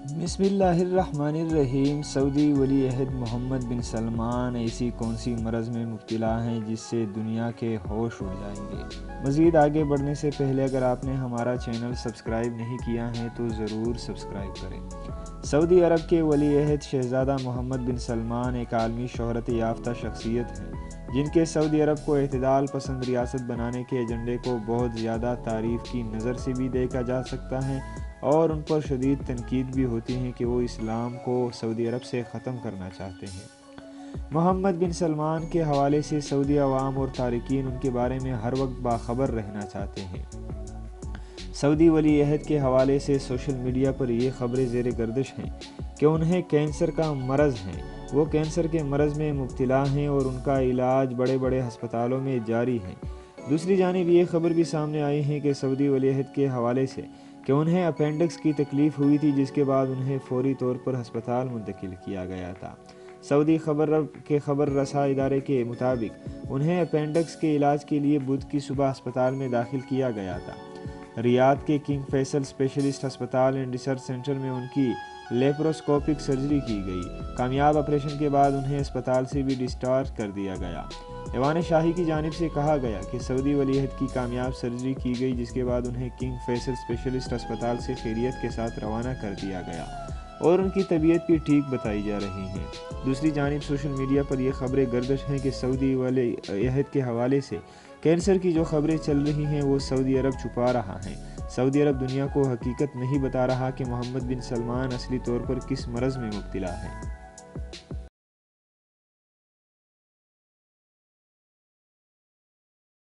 بسم اللہ الرحمن الرحیم۔ سعودی ولی عہد محمد بن سلمان ایسی کون سی مرض میں مبتلا ہیں جس سے دنیا کے ہوش اڑ جائیں گے؟ مزید آگے بڑھنے سے پہلے اگر آپ نے ہمارا چینل سبسکرائب نہیں کیا ہے تو ضرور سبسکرائب کریں۔ سعودی عرب کے ولی عہد شہزادہ محمد بن سلمان ایک عالمی شہرت یافتہ شخصیت ہیں جن کے سعودی عرب کو اعتدال پسند ریاست بنانے کے ایجنڈے کو بہت زیادہ تعریف کی نظر سے بھی دیکھا جا سکتا ہے اور ان پر شدید تنقید بھی ہوتی ہے کہ وہ اسلام کو سعودی عرب سے ختم کرنا چاہتے ہیں۔ محمد بن سلمان کے حوالے سے سعودی عوام اور تارکین ان کے بارے میں ہر وقت باخبر رہنا چاہتے ہیں۔ سعودی ولی عہد کے حوالے سے سوشل میڈیا پر یہ خبریں زیر گردش ہیں کہ انہیں کینسر کا مرض ہے، وہ کینسر کے مرض میں مبتلا ہیں اور ان کا علاج بڑے بڑے ہسپتالوں میں جاری ہے۔ دوسری جانب یہ خبر بھی سامنے آئی ہے کہ سعودی ولی عہد کے حوالے سے کہ انہیں اپینڈکس کی تکلیف ہوئی تھی جس کے بعد انہیں فوری طور پر ہسپتال منتقل کیا گیا تھا۔ سعودی خبر رساں ادارے کے مطابق انہیں اپینڈکس کے علاج کے لیے بدھ کی صبح ہسپتال میں داخل کیا گیا تھا۔ ریاض کے کنگ فیصل اسپیشلسٹ ہسپتال اینڈ ریسرچ سینٹر میں ان کی لیپروسکوپک سرجری کی گئی۔ کامیاب آپریشن کے بعد انہیں اسپتال سے بھی ڈسچارج کر دیا گیا۔ ایوان شاہی کی جانب سے کہا گیا کہ سعودی ولی عہد کی کامیاب سرجری کی گئی جس کے بعد انہیں کنگ فیصل اسپیشلسٹ ہسپتال سے خیریت کے ساتھ روانہ کر دیا گیا اور ان کی طبیعت بھی ٹھیک بتائی جا رہی ہے۔ دوسری جانب سوشل میڈیا پر یہ خبریں گردش ہیں کہ سعودی ولی عہد کے حوالے سے کینسر کی جو خبریں چل رہی ہیں وہ سعودی عرب چھپا رہا ہے۔ سعودی عرب دنیا کو حقیقت نہیں بتا رہا کہ محمد بن سلمان اصلی طور پر کس مرض میں مبتلا ہے۔